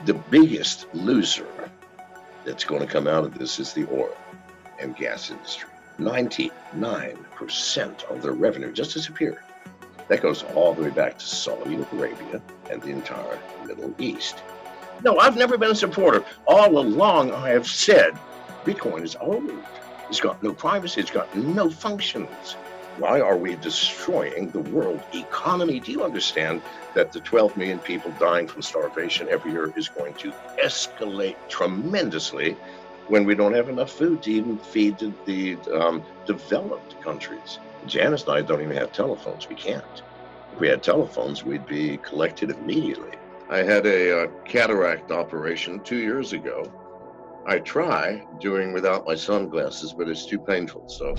The biggest loser that's going to come out of this is the oil and gas industry. 99% of their revenue just disappeared. That goes all the way back to Saudi Arabia and the entire Middle East. No, I've never been a supporter. All along, I have said Bitcoin is old. It's got no privacy. It's got no functions. Why are we destroying the world economy? Do you understand that the 12 million people dying from starvation every year is going to escalate tremendously when we don't have enough food to even feed the developed countries? Janice and I don't even have telephones. We can't. If we had telephones, we'd be collected immediately. I had a cataract operation 2 years ago. I try doing without my sunglasses, but it's too painful, so.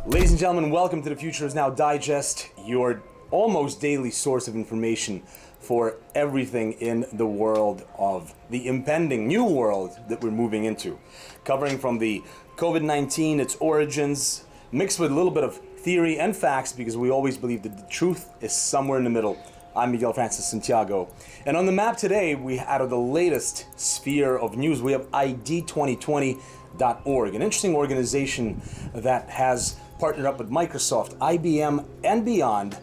Ladies and gentlemen, welcome to the Future Is Now Digest, your almost daily source of information for everything in the world of the impending new world that we're moving into. Covering from the COVID-19, its origins, mixed with a little bit of theory and facts, because we always believe that the truth is somewhere in the middle. I'm Francis-Santiago. And on the map today, out of the latest sphere of news, we have ID2020.org, an interesting organization that has partnered up with Microsoft, IBM, and beyond.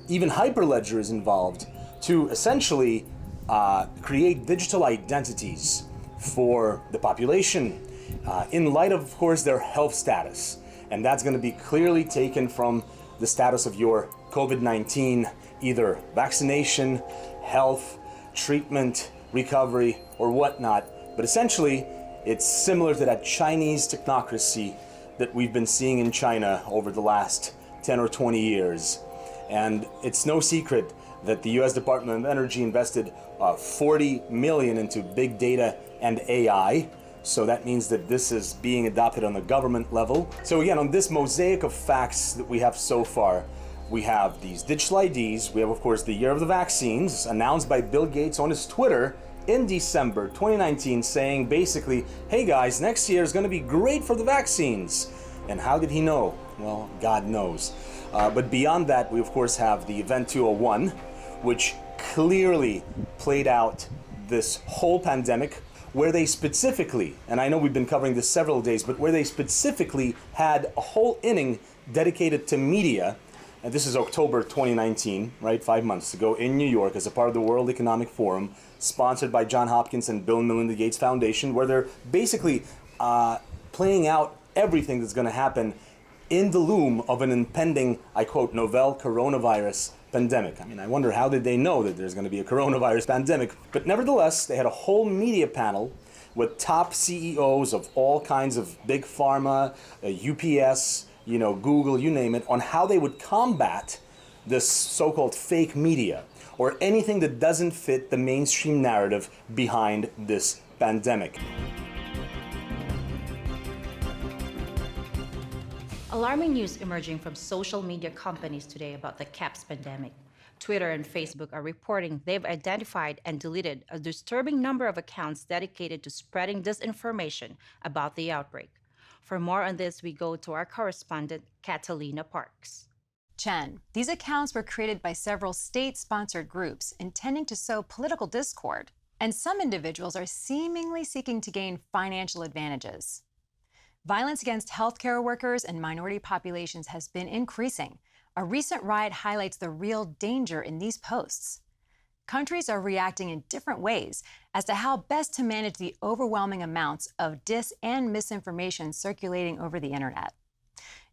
Even Hyperledger is involved to essentially create digital identities for the population in light of course, their health status. And that's going to be clearly taken from the status of your COVID-19, either vaccination, health, treatment, recovery, or whatnot. But essentially, it's similar to that Chinese technocracy that we've been seeing in China over the last 10 or 20 years. And it's no secret that the US Department of Energy invested $40 million into big data and AI. So that means that this is being adopted on the government level. So again, on this mosaic of facts that we have so far, we have these digital IDs. We have, of course, the year of the vaccines announced by Bill Gates on his Twitter in December 2019, saying basically, hey guys, next year is going to be great for the vaccines. And how did he know? Well, God knows. But beyond that, we of course have the Event 201, which clearly played out this whole pandemic, where they specifically, and I know we've been covering this several days, but where they specifically had a whole inning dedicated to media. And this is October 2019, right? 5 months ago in New York as a part of the World Economic Forum, sponsored by Johns Hopkins and Bill and Melinda Gates Foundation, where they're basically playing out everything that's going to happen in the loom of an impending, I quote, novel coronavirus pandemic. I mean, I wonder how did they know that there's going to be a coronavirus pandemic? But nevertheless, they had a whole media panel with top CEOs of all kinds of big pharma, UPS, Google, you name it, on how they would combat this so-called fake media or anything that doesn't fit the mainstream narrative behind this pandemic. Alarming news emerging from social media companies today about the CAPS pandemic. Twitter and Facebook are reporting they've identified and deleted a disturbing number of accounts dedicated to spreading disinformation about the outbreak. For more on this, we go to our correspondent, Catalina Parks. Chen, these accounts were created by several state-sponsored groups intending to sow political discord, and some individuals are seemingly seeking to gain financial advantages. Violence against healthcare workers and minority populations has been increasing. A recent riot highlights the real danger in these posts. Countries are reacting in different ways as to how best to manage the overwhelming amounts of dis and misinformation circulating over the internet.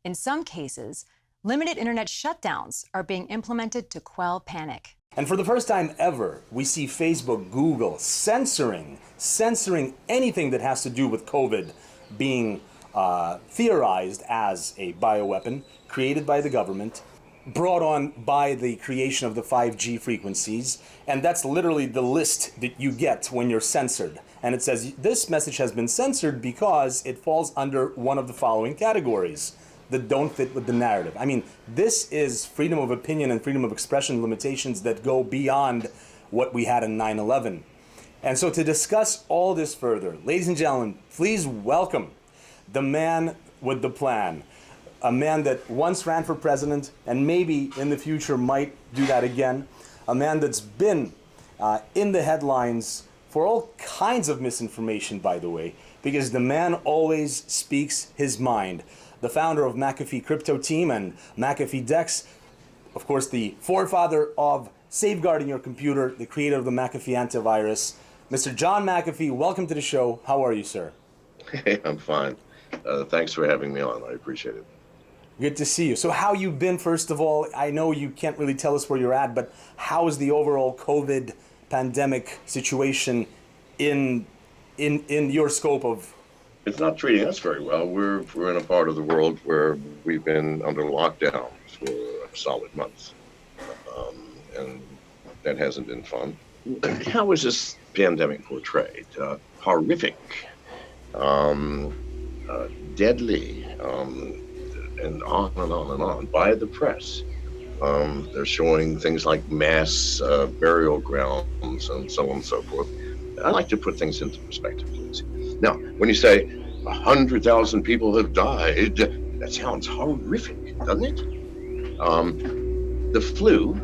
In some cases, limited internet shutdowns are being implemented to quell panic. And for the first time ever, we see Facebook, Google censoring anything that has to do with COVID being theorized as a bioweapon created by the government, brought on by the creation of the 5G frequencies, and that's literally the list that you get when you're censored. And it says this message has been censored because it falls under one of the following categories that don't fit with the narrative. I mean, this is freedom of opinion and freedom of expression limitations that go beyond what we had in 9/11. And so to discuss all this further, ladies and gentlemen, please welcome the man with the plan. a man that once ran for president and maybe in the future might do that again, a man that's been in the headlines for all kinds of misinformation, by the way, because the man always speaks his mind. The founder of McAfee Crypto Team and McAfee Dex, of course, the forefather of safeguarding your computer, the creator of the McAfee Anti-virus, Mr. John McAfee, welcome to the show. How are you, sir? Hey, I'm fine. Thanks for having me on. I appreciate it. Good to see you. So how you been, first of all? I know you can't really tell us where you're at, but how is the overall COVID pandemic situation in your scope of... It's not treating us very well. We're in a part of the world where we've been under lockdown for a solid month. And that hasn't been fun. How is this pandemic portrayed? Horrific, deadly, and on and on and on by the press. They're showing things like mass burial grounds and so on and so forth. I like to put things into perspective, please. Now, when you say 100,000 people have died, that sounds horrific, doesn't it? The flu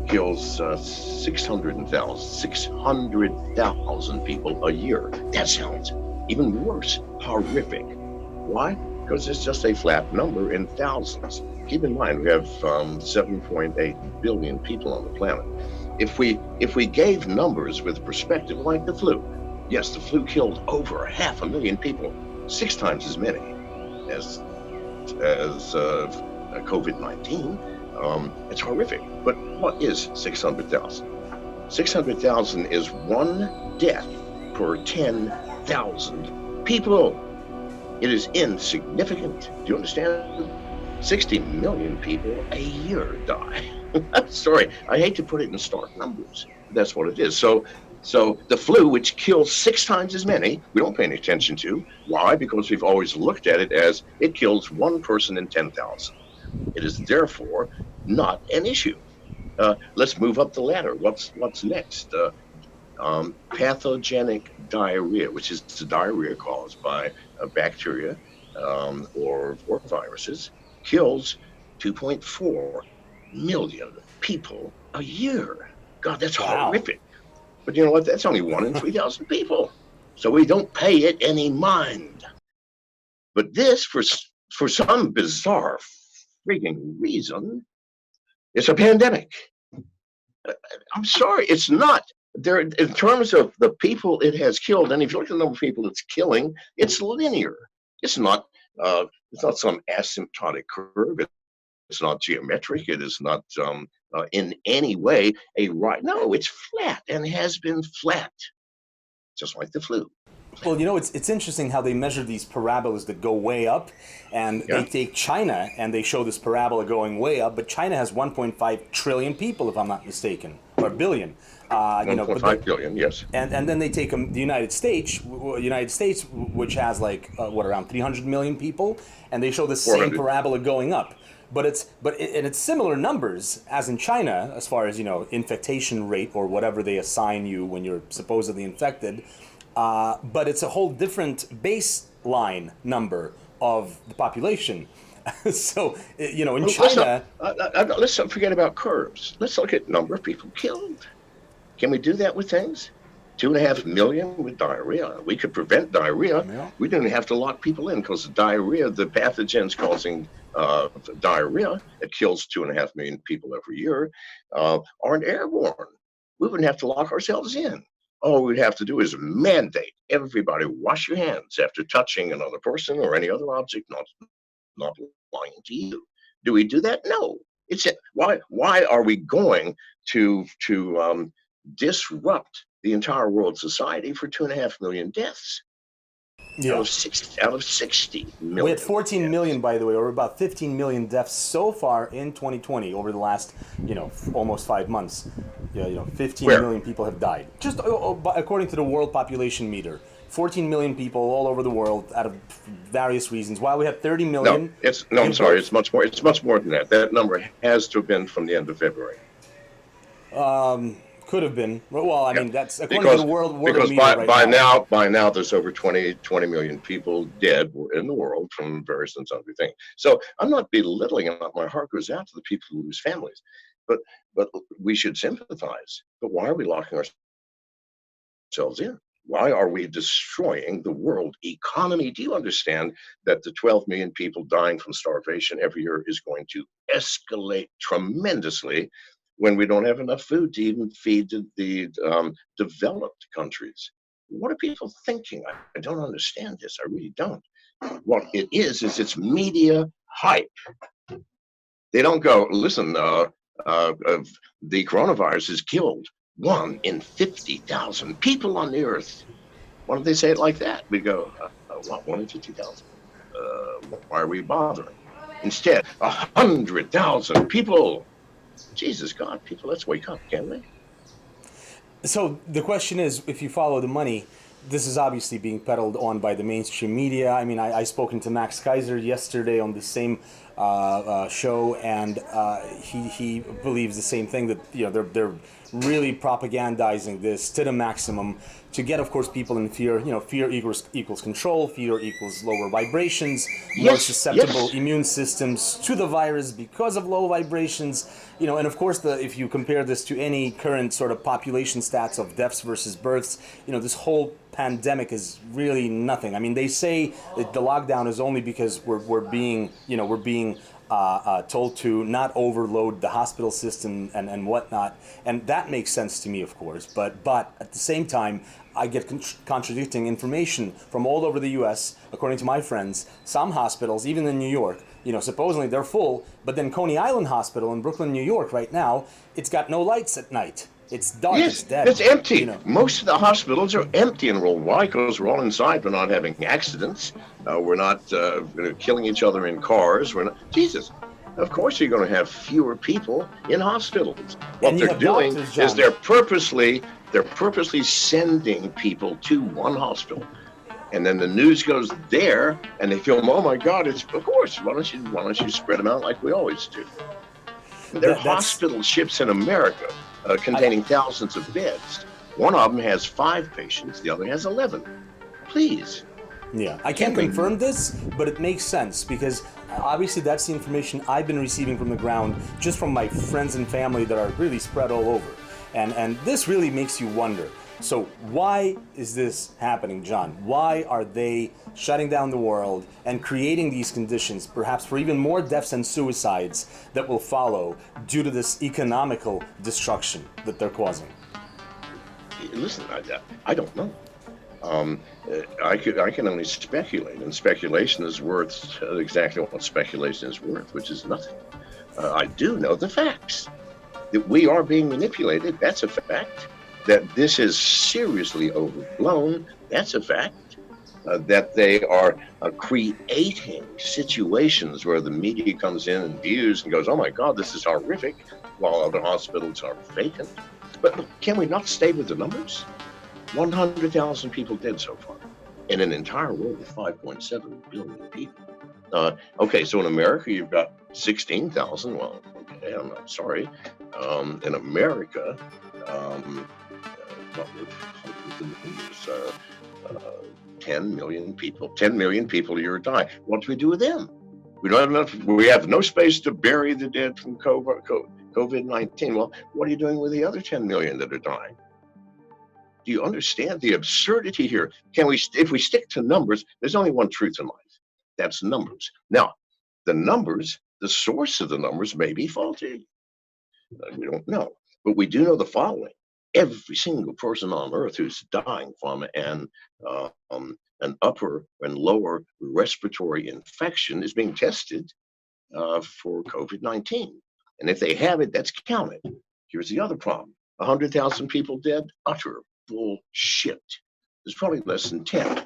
kills 600,000 people a year. That sounds even worse, horrific. Why? Because it's just a flat number in thousands. Keep in mind, we have 7.8 billion people on the planet. If we gave numbers with perspective like the flu, yes, the flu killed over 500,000 people, 6 times as many as COVID-19. It's horrific. But what is 600,000? 600,000 is one death per 10,000 people. It is insignificant. Do you understand? 60 million people a year die. I'm sorry, I hate to put it in stark numbers. But that's what it is. So the flu, which kills 6 times as many, we don't pay any attention to. Why? Because we've always looked at it as it kills 1 person in 10,000. It is therefore not an issue. Let's move up the ladder. What's next? Pathogenic diarrhea, which is the diarrhea caused by bacteria or viruses, kills 2.4 million people a year. God, that's horrific. But you know what? That's only 1 in 3,000 people. So we don't pay it any mind. But this, for some bizarre freaking reason, it's a pandemic. I'm sorry, it's not. There, in terms of the people it has killed, and if you look at the number of people it's killing, it's linear. It's not some asymptotic curve. It's not geometric. It is not in any way a right. No, it's flat and has been flat, just like the flu. Well, you know, it's interesting how they measure these parabolas that go way up, and they take China and they show this parabola going way up, but China has 1.5 trillion people, if I'm not mistaken, or billion. 1.5 billion, yes. And then they take the United States, which has like around 300 million people, and they show the same parabola going up. But it's similar numbers as in China, as far as, you know, infectation rate or whatever they assign you when you're supposedly infected. But it's a whole different baseline number of the population. So, you know, in China... Let's not forget about curves. Let's look at number of people killed. Can we do that with things? 2.5 million with diarrhea. We could prevent diarrhea. Yeah. We didn't have to lock people in because the diarrhea, the pathogens causing diarrhea, it kills 2.5 million people every year, aren't airborne. We wouldn't have to lock ourselves in. All we'd have to do is mandate everybody wash your hands after touching another person or any other object not belonging to you. Do we do that? No. Why are we going to disrupt the entire world society for 2.5 million deaths? Yeah. Out of 60 million. We had 14 million, by the way, or about 15 million deaths so far in 2020 over the last, almost 5 months. 15 million people have died. Just according to the World Population Meter. 14 million people all over the world out of various reasons. While we had 30 million... I'm sorry, it's much more. It's much more than that. That number has to have been from the end of February. Could have been. Well, I Yeah. mean, that's according to the world Because media right now. by now there's over 20 million people dead in the world from various and sundry things. So I'm not belittling it. My heart goes out to the people who lose families, but we should sympathize. But why are we locking ourselves in? Why are we destroying the world economy? Do you understand that the 12 million people dying from starvation every year is going to escalate tremendously when we don't have enough food to even feed the developed countries? What are people thinking? I don't understand this. I really don't. What it is it's media hype. They don't go, listen, the coronavirus has killed 1 in 50,000 people on the earth. Why don't they say it like that? We go, what, 1 in 50,000? Why are we bothering? Instead, 100,000 people. Jesus God, people, let's wake up, can't we? So the question is, if you follow the money, this is obviously being peddled on by the mainstream media. I mean, I spoken to Max Kaiser yesterday on the same show, and he believes the same thing, that they're really propagandizing this to the maximum to get, of course, people in fear. Fear equals control. Fear equals lower vibrations, more susceptible immune systems to the virus because of low vibrations. And of course, if you compare this to any current sort of population stats of deaths versus births, this whole pandemic is really nothing. I mean, they say that the lockdown is only because we're being told to not overload the hospital system and whatnot, and that makes sense to me, of course. But at the same time, I get contradicting information from all over the U.S. According to my friends, some hospitals, even in New York, supposedly they're full, but then Coney Island Hospital in Brooklyn, New York, right now, it's got no lights at night. It's dark. Yes, it's dead. it's empty. Most of the hospitals are empty and rolled. Why? Because we're all inside. We're not having accidents. We're not killing each other in cars. We're not. Jesus. Of course, you're going to have fewer people in hospitals. What they're doing is they're purposely sending people to one hospital, and then the news goes there, and they feel, oh my God, it's of course. Why don't you spread them out like we always do? There are hospital ships in America containing thousands of beds. One of them has 5 patients, the other has 11. Please. Yeah, I can't confirm this, but it makes sense because obviously that's the information I've been receiving from the ground, just from my friends and family that are really spread all over. And this really makes you wonder. So why is this happening, John? Why are they shutting down the world and creating these conditions, perhaps for even more deaths and suicides that will follow due to this economical destruction that they're causing? Listen, I don't know. I can only speculate, and speculation is worth exactly what speculation is worth, which is nothing. I do know the facts. That we are being manipulated, that's a fact. That this is seriously overblown, that's a fact. That they are creating situations where the media comes in and views and goes, oh my God, this is horrific, while other hospitals are vacant. But can we not stay with the numbers? 100,000 people dead so far in an entire world of 5.7 billion people. Okay, so in America, you've got 16,000. Well, okay, I'm not sorry. In America, 10 million people. 10 million people a year die. What do we do with them? We don't have enough. We have no space to bury the dead from COVID-19. Well, what are you doing with the other 10 million that are dying? Do you understand the absurdity here? If we stick to numbers, there's only one truth in life. That's numbers. Now, the numbers, the source of the numbers may be faulty. We don't know. But we do know the following. Every single person on earth who's dying from an upper and lower respiratory infection is being tested for COVID-19. And if they have it, that's counted. Here's the other problem. 100,000 people dead, utter bullshit. There's probably less than 10.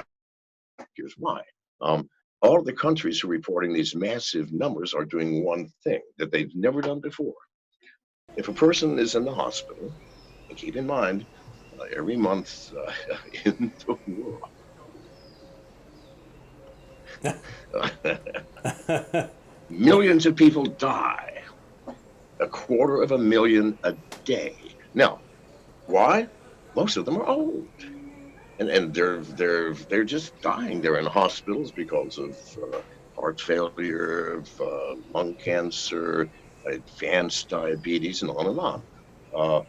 Here's why. All of the countries who are reporting these massive numbers are doing one thing that they've never done before. If a person is in the hospital, and keep in mind, every month in the world, millions of people die. 250,000 a day. Now, Why? Most of them are old, and they're just dying. They're in hospitals because of heart failure, of lung cancer, advanced diabetes, and on and on. Uh,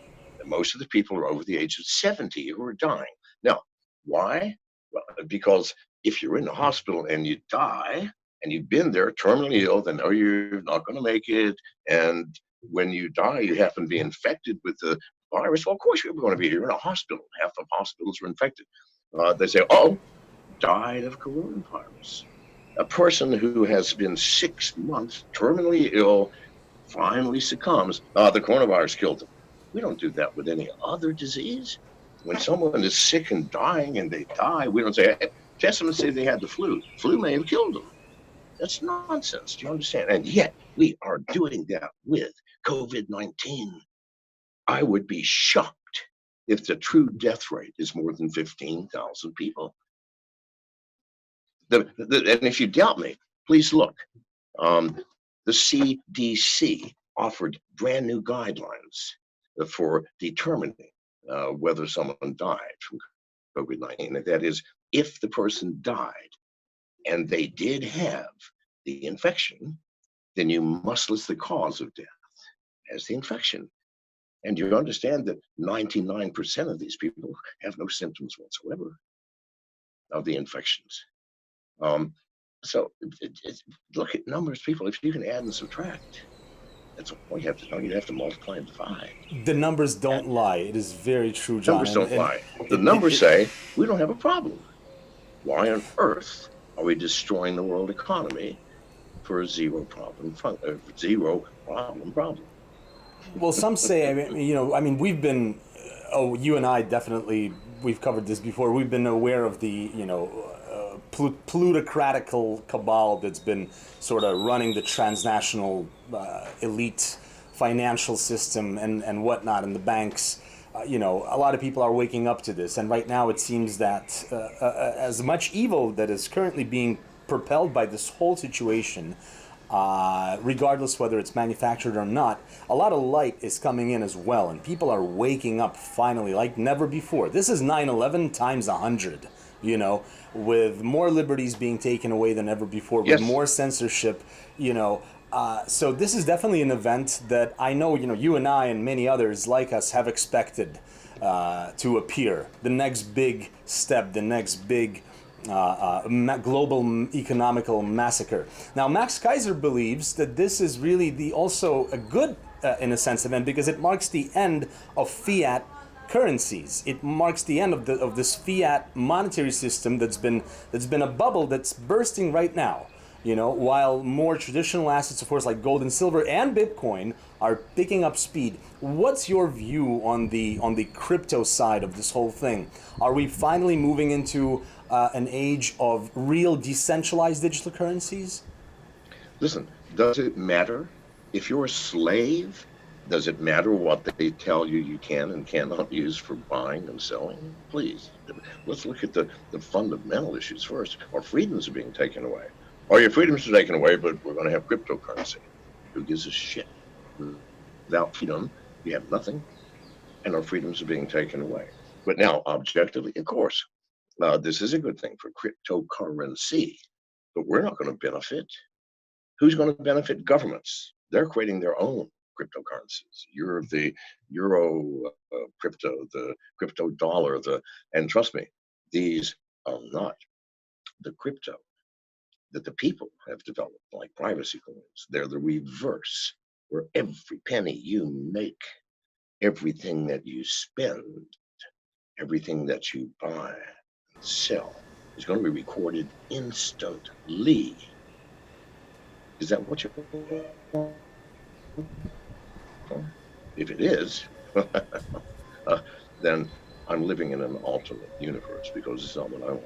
Most of the people are over the age of 70 who are dying. Now, why? Well, because if you're in the hospital and you die, and you've been there terminally ill, they know you're not going to make it, and when you die, you happen to be infected with the virus. Well, of course you're going to be here in a hospital. Half of hospitals are infected. They say, "Oh, died of coronavirus." A person who has been 6 months terminally ill finally succumbs. The coronavirus killed them. We don't do that with any other disease. When someone is sick and dying and they die, we don't say, "Hey, test them and say they had the flu. Flu may have killed them." That's nonsense. Do you understand? And yet we are doing that with COVID-19. I would be shocked if the true death rate is more than 15,000 people. And if you doubt me, please look. Um, the CDC offered brand new guidelines for determining whether someone died from COVID-19. And that is, if the person died and they did have the infection, then you must list the cause of death as the infection. And you understand that 99% of these people have no symptoms whatsoever of the infections. So look at numbers, people. If you can add and subtract, that's all you have to know. You have to multiply and divide. The numbers don't lie. It is very true, John. Numbers don't lie. The numbers say we don't have a problem. Why on earth are we destroying the world economy for a zero problem problem? Well, some say, we've been, you and I definitely, we've covered this before. We've been aware of the, plutocratical cabal that's been sort of running the transnational elite financial system and whatnot, and the banks. A lot of people are waking up to this, and right now it seems that as much evil that is currently being propelled by this whole situation, regardless whether it's manufactured or not, a lot of light is coming in as well, and people are waking up finally like never before. This is 9/11 times 100, with more liberties being taken away than ever before, with more censorship, so this is definitely an event that I know, you and I and many others like us have expected to appear. The next big step, the next big global economical massacre. Now, Max Kaiser believes that this is really also a good, in a sense, event because it marks the end of fiat currencies. It marks the end of this fiat monetary system that's been a bubble that's bursting right now. While more traditional assets, of course, like gold and silver and Bitcoin are picking up speed. What's your view on the crypto side of this whole thing? Are we finally moving into an age of real decentralized digital currencies? Listen, does it matter if you're a slave? Does it matter what they tell you can and cannot use for buying and selling? Please, let's look at the fundamental issues first. Our freedoms are being taken away. Or your freedoms are taken away, but we're going to have cryptocurrency. Who gives a shit? Without freedom, you have nothing, and our freedoms are being taken away. But now, objectively, of course, this is a good thing for cryptocurrency, but we're not going to benefit. Who's going to benefit? Governments. They're creating their own cryptocurrencies. You're the euro crypto, the crypto dollar, and trust me, these are not the crypto that the people have developed, like privacy coins. They're the reverse, where every penny you make, everything that you spend, everything that you buy and sell is going to be recorded instantly. Is that what you want? If it is, then I'm living in an alternate universe because it's not what I want.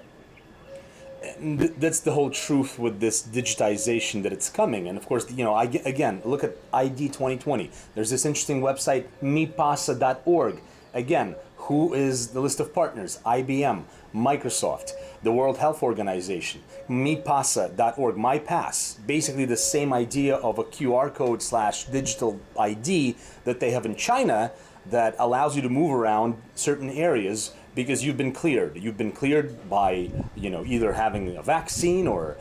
And that's the whole truth with this digitization that it's coming. And of course, again, look at ID 2020. There's this interesting website, MiPasa.org. Again, who is the list of partners? IBM, Microsoft, the World Health Organization, MiPasa.org, MiPass. Basically the same idea of a QR code / digital ID that they have in China, that allows you to move around certain areas because you've been cleared. You've been cleared by, either having a vaccine or,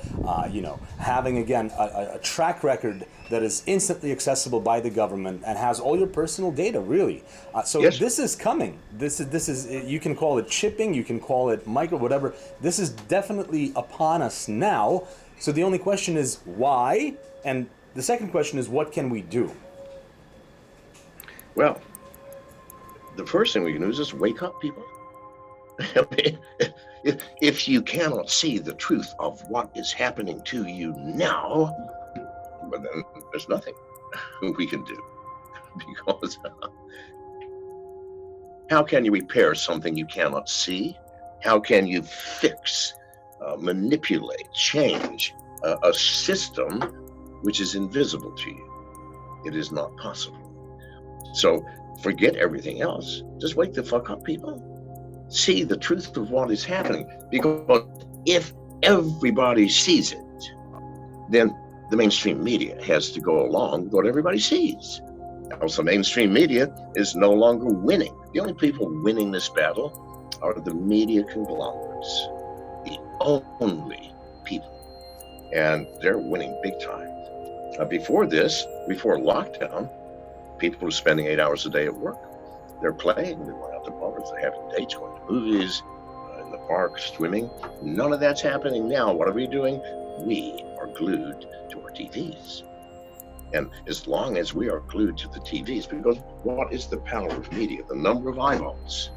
having, again, a track record that is instantly accessible by the government and has all your personal data, really. So Yes. This is coming. This is, you can call it chipping, you can call it micro, whatever. This is definitely upon us now. So the only question is why? And the second question is, what can we do? Well, the first thing we can do is just wake up, people. If you cannot see the truth of what is happening to you now, well, then there's nothing we can do. Because how can you repair something you cannot see? How can you fix, manipulate, change a system which is invisible to you? It is not possible. So forget everything else. Just wake the fuck up, people. See the truth of what is happening. Because if everybody sees it, then the mainstream media has to go along with what everybody sees. Also, mainstream media is no longer winning. The only people winning this battle are the media conglomerates, the only people. And they're winning big time. Before lockdown, people were spending 8 hours a day at work. They're playing, they're going out to bars, they're having dates, going to movies, in the park, swimming. None of that's happening now. What are we doing? We are glued to our TVs. And as long as we are glued to the TVs, because what is the power of media? The number of eyeballs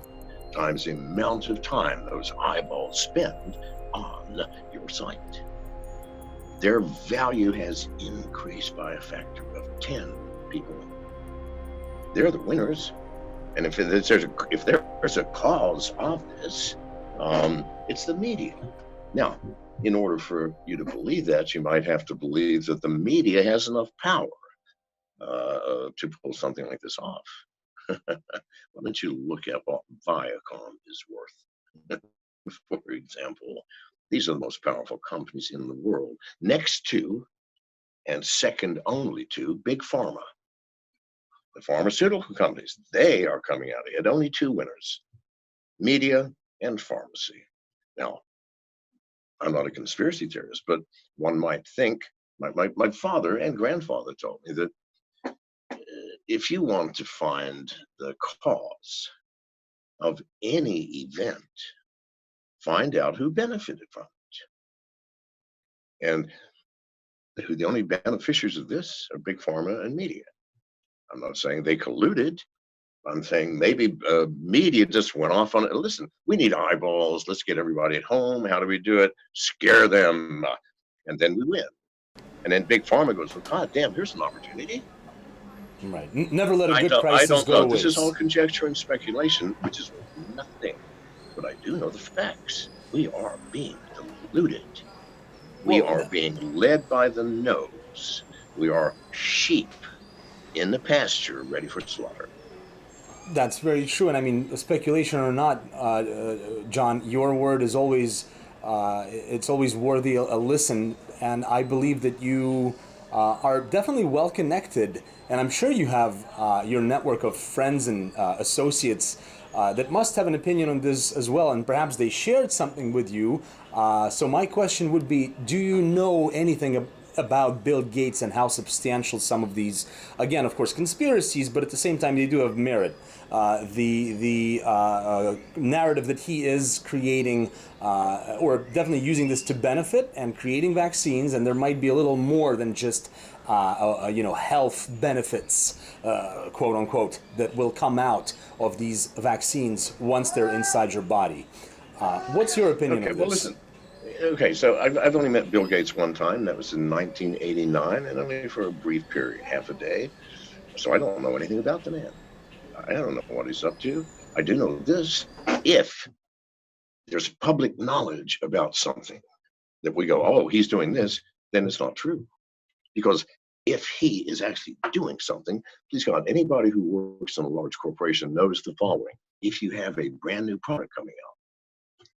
times the amount of time those eyeballs spend on your site. Their value has increased by a factor of 10, people. They're the winners. And if there's a cause of this, it's the media. Now, in order for you to believe that, you might have to believe that the media has enough power to pull something like this off. Why don't you look at what Viacom is worth? For example, these are the most powerful companies in the world, next to and second only to Big Pharma. The pharmaceutical companies, they are coming out ahead. Only two winners, media and pharmacy. Now, I'm not a conspiracy theorist, but one might think, my father and grandfather told me that if you want to find the cause of any event, find out who benefited from it. And the only beneficiaries of this are Big Pharma and media. I'm not saying they colluded. I'm saying maybe media just went off on it. Listen, we need eyeballs. Let's get everybody at home. How do we do it? Scare them. And then we win. And then Big Pharma goes, well, God damn, here's an opportunity. Right. Never let a good crisis go to waste. This is all conjecture and speculation, which is nothing. But I do know the facts. We are being deluded. We are being led by the nose. We are sheep in the pasture ready for slaughter. That's very true. And I mean, speculation or not, John, your word is always, it's always worthy a listen. And I believe that you are definitely well connected. And I'm sure you have your network of friends and associates that must have an opinion on this as well. And perhaps they shared something with you. So my question would be, do you know anything about Bill Gates and how substantial some of these, again, of course, conspiracies, but at the same time, they do have merit. The narrative that he is creating, or definitely using this to benefit and creating vaccines, and there might be a little more than just, health benefits, quote unquote, that will come out of these vaccines once they're inside your body. What's your opinion of this? Well, listen. Okay, so I've only met Bill Gates one time. That was in 1989, and only for a brief period, half a day. So I don't know anything about the man. I don't know what he's up to. I do know this. If there's public knowledge about something that we go, oh, he's doing this, then it's not true. Because if he is actually doing something, please God, anybody who works in a large corporation knows the following. If you have a brand new product coming out,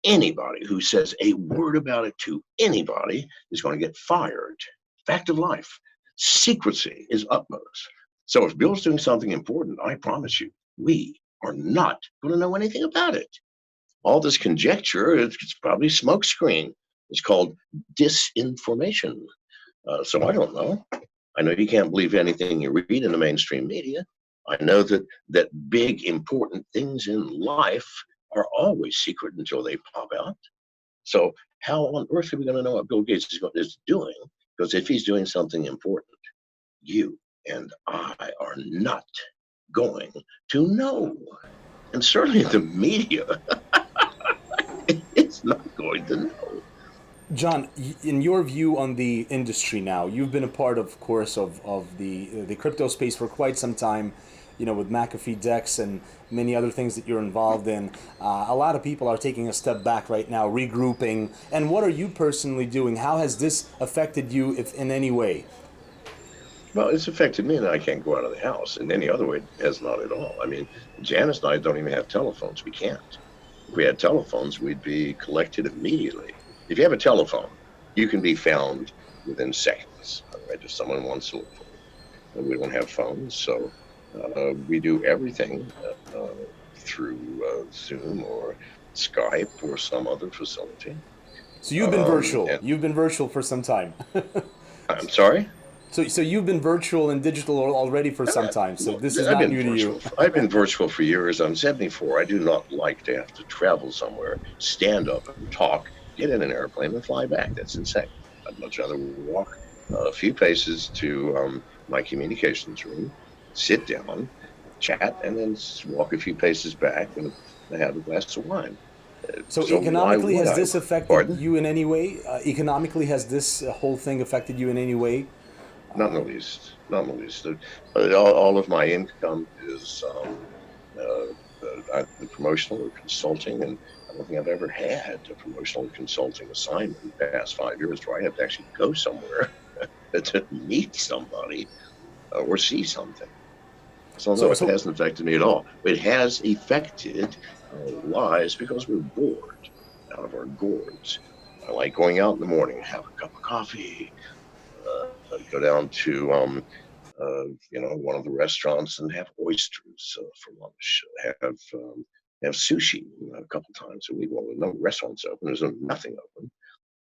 anybody who says a word about it to anybody is going to get fired. Fact of life. Secrecy is utmost. So if Bill's doing something important, I promise you, We are not going to know anything about it. All this conjecture, it's probably smokescreen. It's called disinformation. So I don't know. I know you can't believe anything you read in the mainstream media. I know that big, important things in life are always secret until they pop out. So how on earth are we going to know what Bill Gates is doing? Because if he's doing something important, you and I are not going to know. And certainly the media is not going to know. John, in your view on the industry now, you've been a part, of course, of the crypto space for quite some time, with McAfee Dex and many other things that you're involved in. A lot of people are taking a step back right now, regrouping. And what are you personally doing? How has this affected you, if in any way? Well, it's affected me, and I can't go out of the house. In any other way, it has not at all. I mean, Janice and I don't even have telephones. We can't. If we had telephones, we'd be collected immediately. If you have a telephone, you can be found within seconds, right? If someone wants to look for you. We don't have phones, so we do everything through Zoom or Skype or some other facility. So you've been virtual. You've been virtual for some time. I'm sorry? So you've been virtual and digital already for some time. So this is not new to you. I've been virtual for years. I'm 74. I do not like to have to travel somewhere, stand up and talk, get in an airplane and fly back. That's insane. I'd much rather walk a few paces to my communications room, sit down, chat, and then walk a few paces back and have a glass of wine. So economically, has this affected you in any way? Economically, has this whole thing affected you in any way? Not in the least. Not in the least. All of my income is either promotional or consulting, and I don't think I've ever had a promotional consulting assignment in the past 5 years where I have to actually go somewhere to meet somebody or see something. So no, it hasn't affected me at all. It has affected our lives because we're bored out of our gourds. I like going out in the morning, have a cup of coffee, go down to one of the restaurants and have oysters for lunch. Have sushi a couple times a week. Well, no restaurants open. There's nothing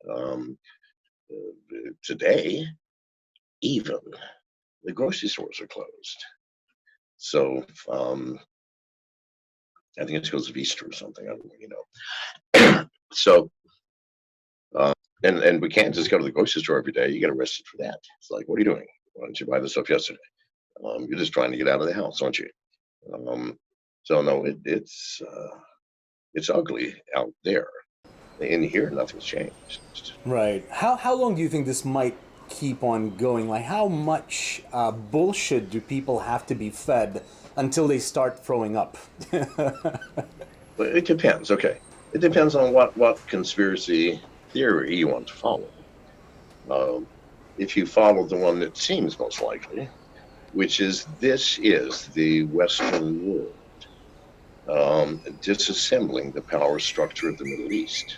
open. Today, even the grocery stores are closed. So I think it's because of Easter or something. I don't really know. So. And we can't just go to the grocery store every day. You get arrested for that. It's like, what are you doing? Why didn't you buy this stuff yesterday? You're just trying to get out of the house, aren't you? So no, it's ugly out there. In here, nothing's changed. Right. How long do you think this might keep on going? Like, how much bullshit do people have to be fed until they start throwing up? But it depends. Okay, it depends on what conspiracy theory you want to follow. If you follow the one that seems most likely, which is this is the Western world disassembling the power structure of the Middle East.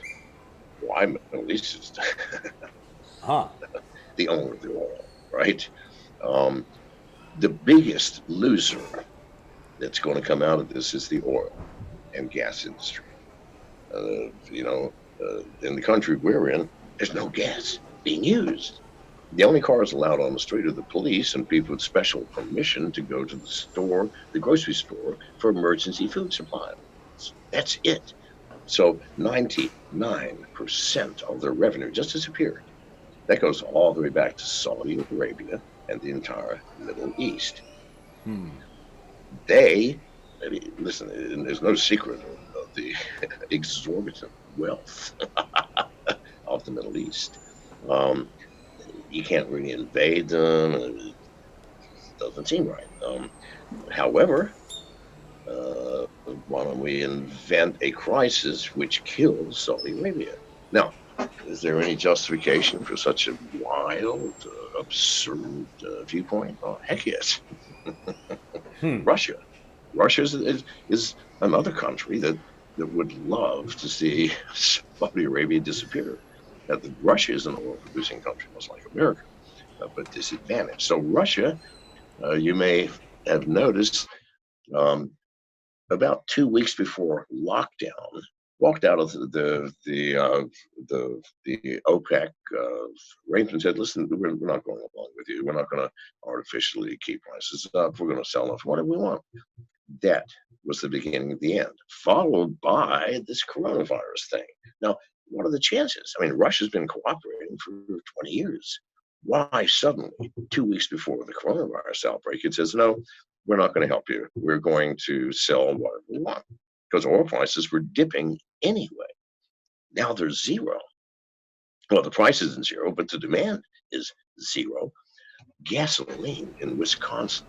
Why Middle East is the owner of the oil, right? The biggest loser that's going to come out of this is the oil and gas industry. In the country we're in, there's no gas being used. The only cars allowed on the street are the police and people with special permission to go to the store, the grocery store, for emergency food supplies. That's it. So 99% of their revenue just disappeared. That goes all the way back to Saudi Arabia and the entire Middle East. Listen, there's no secret of the exorbitant wealth of the Middle East. You can't really invade them. It doesn't seem right. However, why don't we invent a crisis which kills Saudi Arabia? Now, is there any justification for such a wild, absurd viewpoint? Oh, heck yes. Russia is another country that would love to see Saudi Arabia disappear. Now, Russia is an oil-producing country, much like America, but disadvantaged. So Russia, you may have noticed, about 2 weeks before lockdown, walked out of the OPEC arrangement and said, "Listen, we're not going along with you. We're not going to artificially keep prices up. We're going to sell off whatever we want." That was the beginning of the end, followed by this coronavirus thing. Now, what are the chances? I mean, Russia's been cooperating for 20 years. Why suddenly, 2 weeks before the coronavirus outbreak, it says, "No, we're not going to help you. We're going to sell whatever we want," because oil prices were dipping anyway. Now they're zero. Well, the price isn't zero, but the demand is zero. Gasoline in Wisconsin,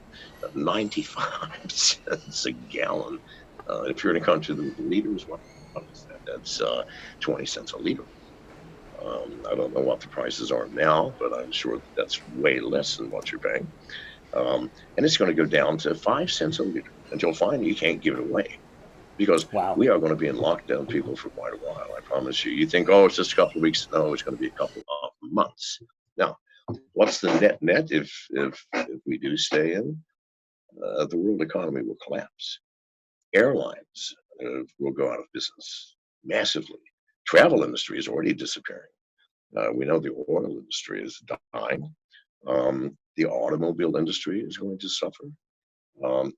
95 cents a gallon. If you're in a country with liters, what is that? That's 20 cents a liter. I don't know what the prices are now, but I'm sure that's way less than what you're paying. And it's going to go down to 5 cents a liter until finally you can't give it away. Because we are going to be in lockdown, people, for quite a while, I promise you. You think, oh, it's just a couple of weeks. No, it's going to be a couple of months. Now, what's the net if we do stay in? The world economy will collapse. Airlines will go out of business massively. Travel industry is already disappearing. We know the oil industry is dying. The automobile industry is going to suffer.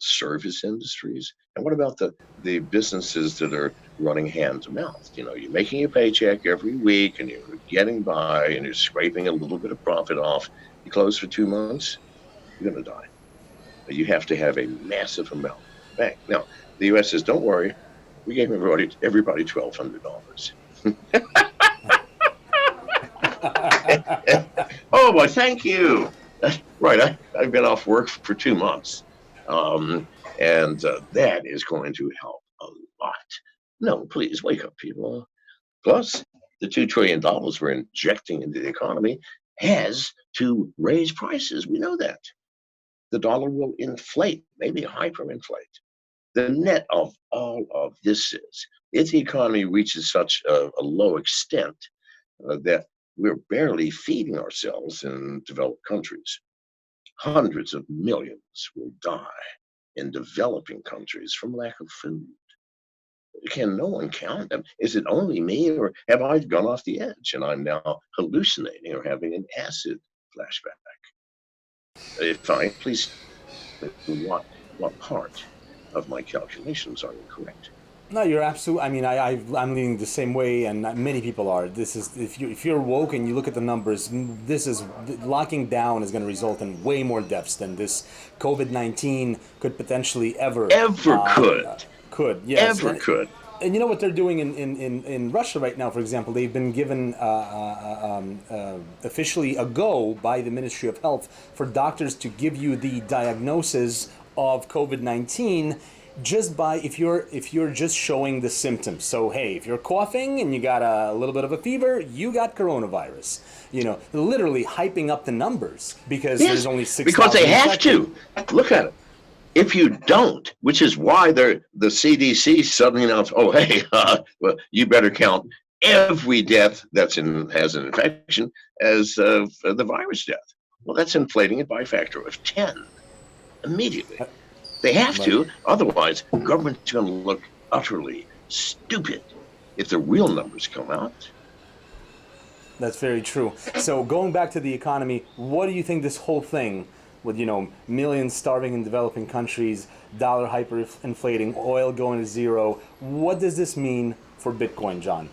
Service industries. And what about the businesses that are running hand to mouth? You know, you're making a paycheck every week and you're getting by and you're scraping a little bit of profit off. You close for 2 months, you're going to die. You have to have a massive amount in the bank. Now, the U.S. says, don't worry, we gave everybody $1,200. Oh, well, thank you. Right, I've been off work for 2 months. And that is going to help a lot. No, please wake up, people. Plus, the $2 trillion we're injecting into the economy has to raise prices. We know that. The dollar will inflate, maybe hyperinflate. The net of all of this is, if the economy reaches such a low extent that we're barely feeding ourselves in developed countries, hundreds of millions will die in developing countries from lack of food. Can no one count them? Is it only me, or have I gone off the edge and I'm now hallucinating or having an acid flashback? If I, please, what part of my calculations are incorrect? No, you're absolutely. I mean, I'm leaning the same way, and many people are. This is if you're woke and you look at the numbers, this is locking down is going to result in way more deaths than this COVID-19 could potentially ever could. Yes, could. And you know what they're doing in Russia right now, for example? They've been given officially a go by the Ministry of Health for doctors to give you the diagnosis of COVID-19 just by if you're just showing the symptoms. So hey, if you're coughing and you got a little bit of a fever, you got coronavirus. You know, literally hyping up the numbers because there's only 6,000 because they have to. Look at it. If you don't, which is why the CDC suddenly announced, oh hey, well, you better count every death has an infection as the virus death. Well, that's inflating it by a factor of 10 immediately. They have to, otherwise government's going to look utterly stupid if the real numbers come out. That's very true. So going back to the economy, what do you think this whole thing with, you know, millions starving in developing countries, dollar hyperinflating, oil going to zero, what does this mean for Bitcoin, John?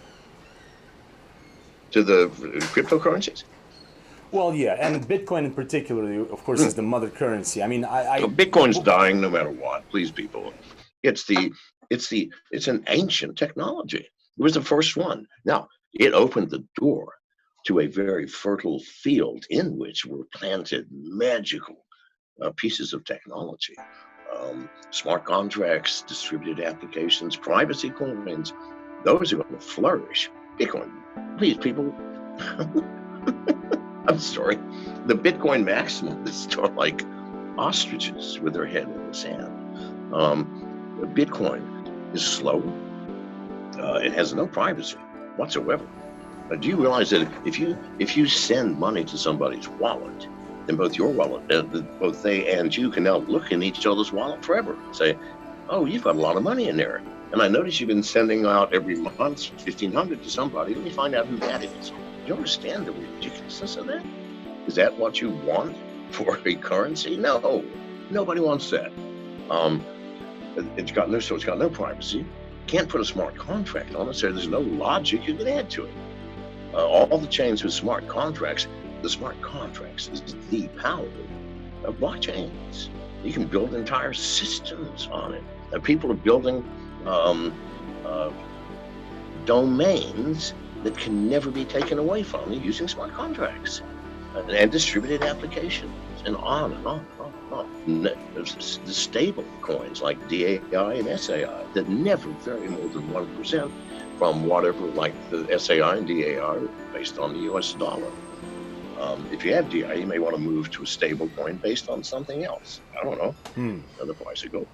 To the cryptocurrencies? Well, yeah, and Bitcoin in particular, of course, is the mother currency. I mean, So Bitcoin's dying no matter what. Please, people, it's an ancient technology. It was the first one. Now, it opened the door to a very fertile field in which were planted magical pieces of technology, smart contracts, distributed applications, privacy coins. Those are going to flourish. Bitcoin, please, people. I'm sorry. The Bitcoin maximalists are like ostriches with their head in the sand. Bitcoin is slow. It has no privacy whatsoever. Do you realize that if you send money to somebody's wallet, then both your wallet, both they and you can now look in each other's wallet forever and say, Oh, you've got a lot of money in there. And I notice you've been sending out every month 1,500 to somebody. Let me find out who that is. Do you understand the ridiculousness of that? Is that what you want for a currency? No, nobody wants that. It's got no privacy. Can't put a smart contract on it, so there's no logic you can add to it. All the chains with smart contracts, the smart contracts is the power of blockchains. You can build entire systems on it. People are building domains that can never be taken away from you using smart contracts and distributed applications, and on and on and on and on. The stable coins like DAI and SAI that never vary more than 1% from whatever, like the SAI and DAI are based on the US dollar. If you have DI, you may want to move to a stable coin based on something else. I don't know, the price of gold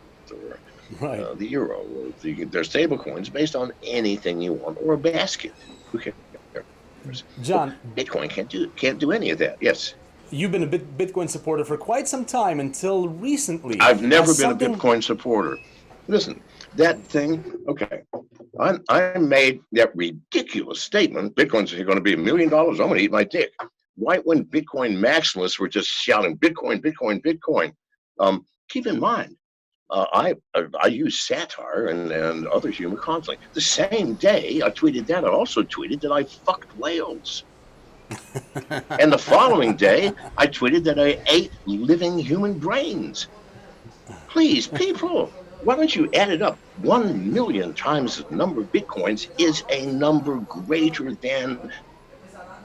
or the euro. Or there's stable coins based on anything you want, or a basket. Who cares? John, Bitcoin can't do any of that. Yes. You've been a Bitcoin supporter for quite some time until recently. I've never been a Bitcoin supporter. Listen, that thing, okay. I made that ridiculous statement, Bitcoin's going to be $1 million, I'm going to eat my dick. Right when Bitcoin maximalists were just shouting, Bitcoin, Bitcoin, Bitcoin. Keep in mind, I use satire and other humor constantly. The same day I tweeted that, I also tweeted that I fucked whales. And the following day, I tweeted that I ate living human brains. Please, people, why don't you add it up? 1 million times the number of Bitcoins is a number greater than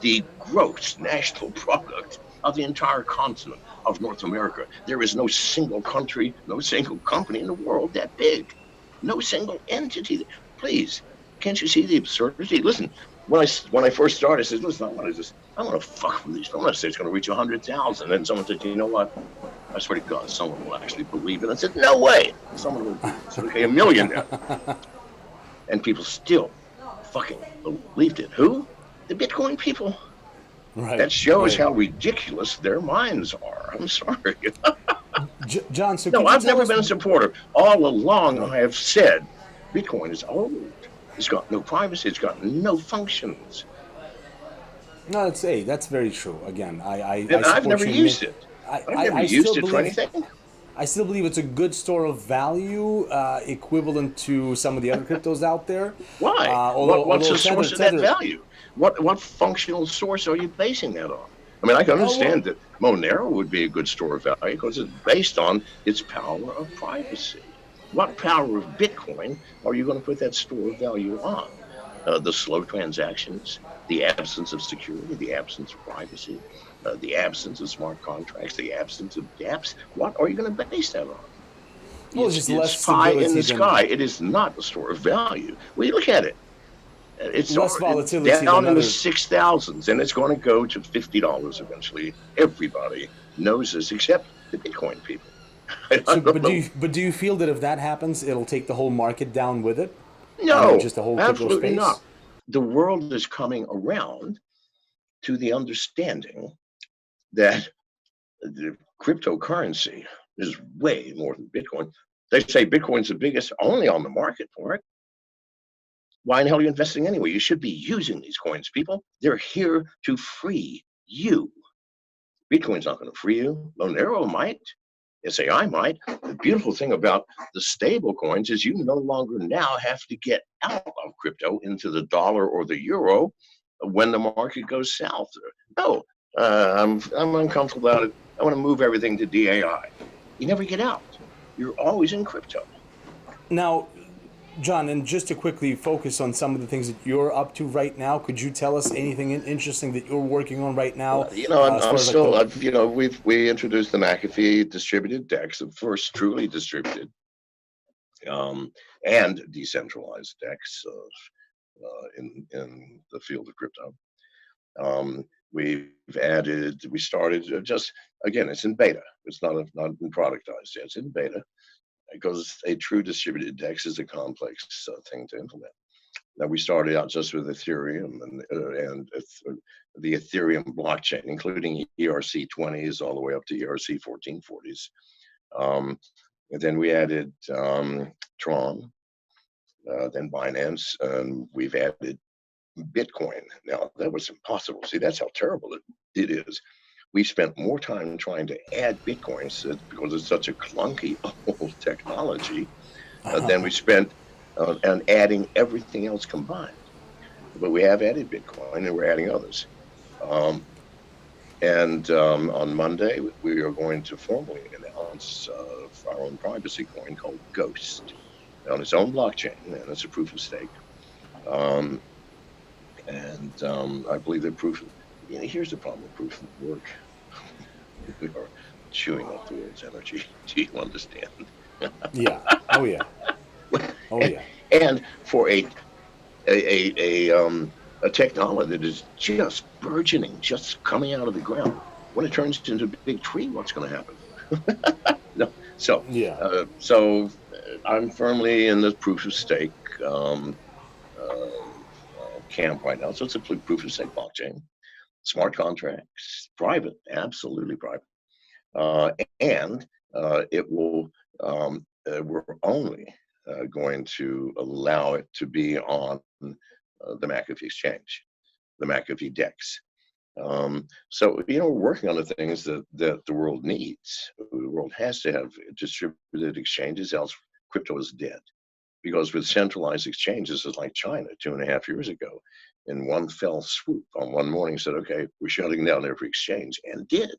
the gross national product of the entire continent of North America. There is no single country, no single company in the world that big. No single entity. Please, can't you see the absurdity? Listen, when I first started, I said, listen, I'm going to fuck with these. I'm going to say it's going to reach 100,000. And someone said, you know what? I swear to God, someone will actually believe it. I said, no way. Someone will believe it. So, okay, 1 million now. And people still fucking believed it. Who? The Bitcoin people. Right. That shows how ridiculous their minds are. I'm sorry. John, so no, I've never been a supporter. All along, I have said Bitcoin is old. It's got no privacy. It's got no functions. No, that's very true. Again, I've never used it. I've never used it for anything. I still believe it's a good store of value, equivalent to some of the other cryptos out there. Why? What's the source of that value? What functional source are you basing that on? I mean, I can understand that Monero would be a good store of value because it's based on its power of privacy. What power of Bitcoin are you going to put that store of value on? The slow transactions, the absence of security, the absence of privacy, the absence of smart contracts, the absence of dApps. What are you going to base that on? Well, it's less pie in the sky. It is not a store of value. Well, you look at it. It's less volatility down in the 6,000s, and it's going to go to $50 eventually. Everybody knows this, except the Bitcoin people. But do you feel that if that happens, it'll take the whole market down with it? No, just the whole absolutely space? not. The world is coming around to the understanding that the cryptocurrency is way more than Bitcoin. They say Bitcoin's the biggest, only on the market for it. Why in the hell are you investing anyway? You should be using these coins, people. They're here to free you. Bitcoin's not going to free you. Monero might. SAI might. The beautiful thing about the stable coins is you no longer now have to get out of crypto into the dollar or the euro when the market goes south. No, I'm uncomfortable about it. I want to move everything to DAI. You never get out. You're always in crypto. Now, John, and just to quickly focus on some of the things that you're up to right now, could you tell us anything interesting that you're working on right now? I'm still, we introduced the McAfee distributed DEX, the first truly distributed and decentralized DEX in the field of crypto. We started just, again, it's in beta. It's not been productized yet. It's in beta. Because a true distributed DEX is a complex thing to implement. Now, we started out just with Ethereum and the Ethereum blockchain, including ERC20s all the way up to ERC 1440s. And then we added Tron, then Binance, and we've added Bitcoin. Now, that was impossible. See, that's how terrible it is. We spent more time trying to add Bitcoins because it's such a clunky old technology than we spent on adding everything else combined. But we have added Bitcoin and we're adding others. On Monday, we are going to formally announce our own privacy coin called Ghost on its own blockchain, and it's a proof of stake. I believe that here's the problem with proof of work. We are chewing up the world's energy. Do you understand? Yeah. Oh yeah. Oh yeah. And for a technology that is just burgeoning, just coming out of the ground, when it turns into a big tree, what's going to happen? No. So yeah. I'm firmly in the proof of stake camp right now. So it's a proof of stake blockchain, smart contracts, private, absolutely private, and it will. We're only going to allow it to be on the McAfee exchange, the McAfee DEX. We're working on the things that the world needs. The world has to have distributed exchanges, else crypto is dead. Because with centralized exchanges, it's like China 2.5 years ago, in one fell swoop on one morning said, okay, we're shutting down every exchange, and did.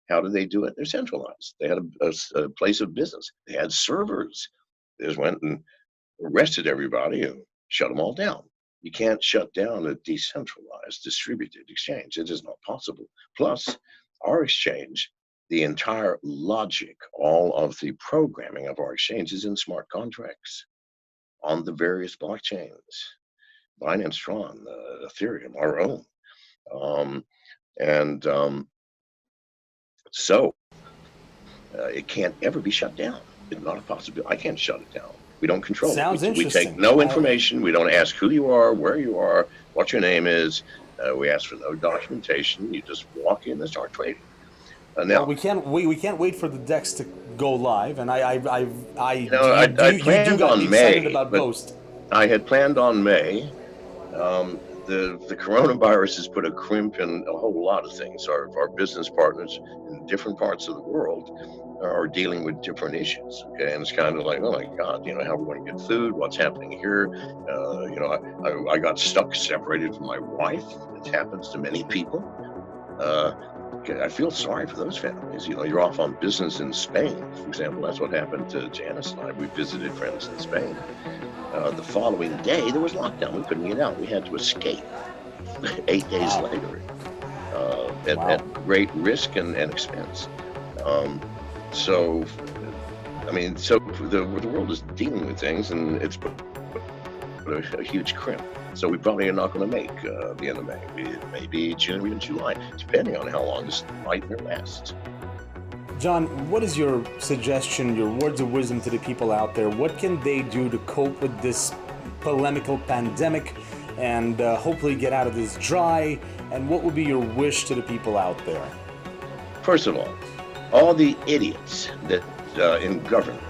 How did they do it? They're centralized. They had a place of business. They had servers. They just went and arrested everybody and shut them all down. You can't shut down a decentralized, distributed exchange. It is not possible. Plus, our exchange, the entire logic, all of the programming of our exchange is in smart contracts on the various blockchains, Binance, Tron, Ethereum, our own. It can't ever be shut down. It's not a possibility. I can't shut it down. We don't control Sounds it. We interesting. take no information. We don't ask who you are, where you are, what your name is. We ask for no documentation. You just walk in and start trading. Now we can't wait for the DEX to go live, and I planned on excited May, about but Ghost. I had planned on May. The coronavirus has put a crimp in a whole lot of things. Our business partners in different parts of the world are dealing with different issues. Okay, and it's kind of like, oh my God, how are we going to get food? What's happening here? I got stuck, separated from my wife. It happens to many people. I feel sorry for those families. You're off on business in Spain, for example. That's what happened to Janice and I. We visited friends in Spain. The following day, there was lockdown. We couldn't get out. We had to escape 8 days later at great risk and expense. The world is dealing with things, and it's a huge crimp. So we probably are not going to make the end of May. It may be June or even July, depending on how long this nightmare lasts. John, what is your suggestion, your words of wisdom to the people out there? What can they do to cope with this polemical pandemic and hopefully get out of this dry? And what would be your wish to the people out there? First of all the idiots that in government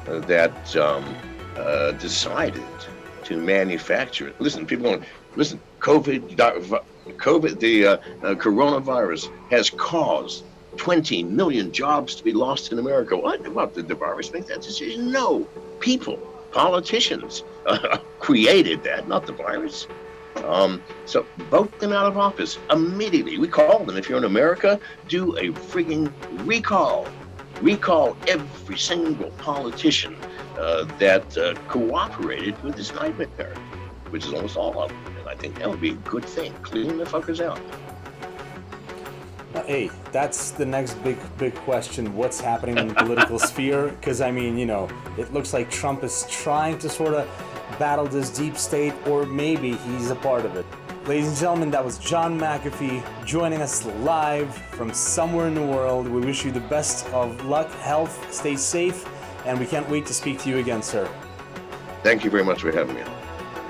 that decided to manufacture it. Listen, COVID, the coronavirus has caused 20 million jobs to be lost in America. What? Did the virus make that decision? No. People, politicians created that, not the virus. So vote them out of office immediately. We call them. If you're in America, do a frigging recall. Recall every single politician that cooperated with this nightmare, which is almost all of them. And I think that would be a good thing. Clean the fuckers out. Hey, that's the next big question. What's happening in the political sphere? Because, it looks like Trump is trying to sort of battle this deep state, or maybe he's a part of it. Ladies and gentlemen, that was John McAfee joining us live from somewhere in the world. We wish you the best of luck, health, stay safe, and we can't wait to speak to you again, sir. Thank you very much for having me.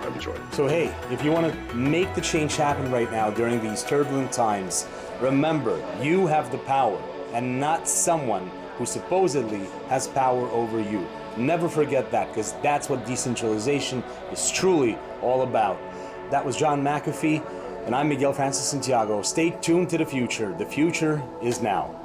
I've enjoyed it. So hey, if you want to make the change happen right now during these turbulent times, remember, you have the power and not someone who supposedly has power over you. Never forget that, because that's what decentralization is truly all about. That was John McAfee, and I'm Miguel Francis-Santiago. Stay tuned to the future. The future is now.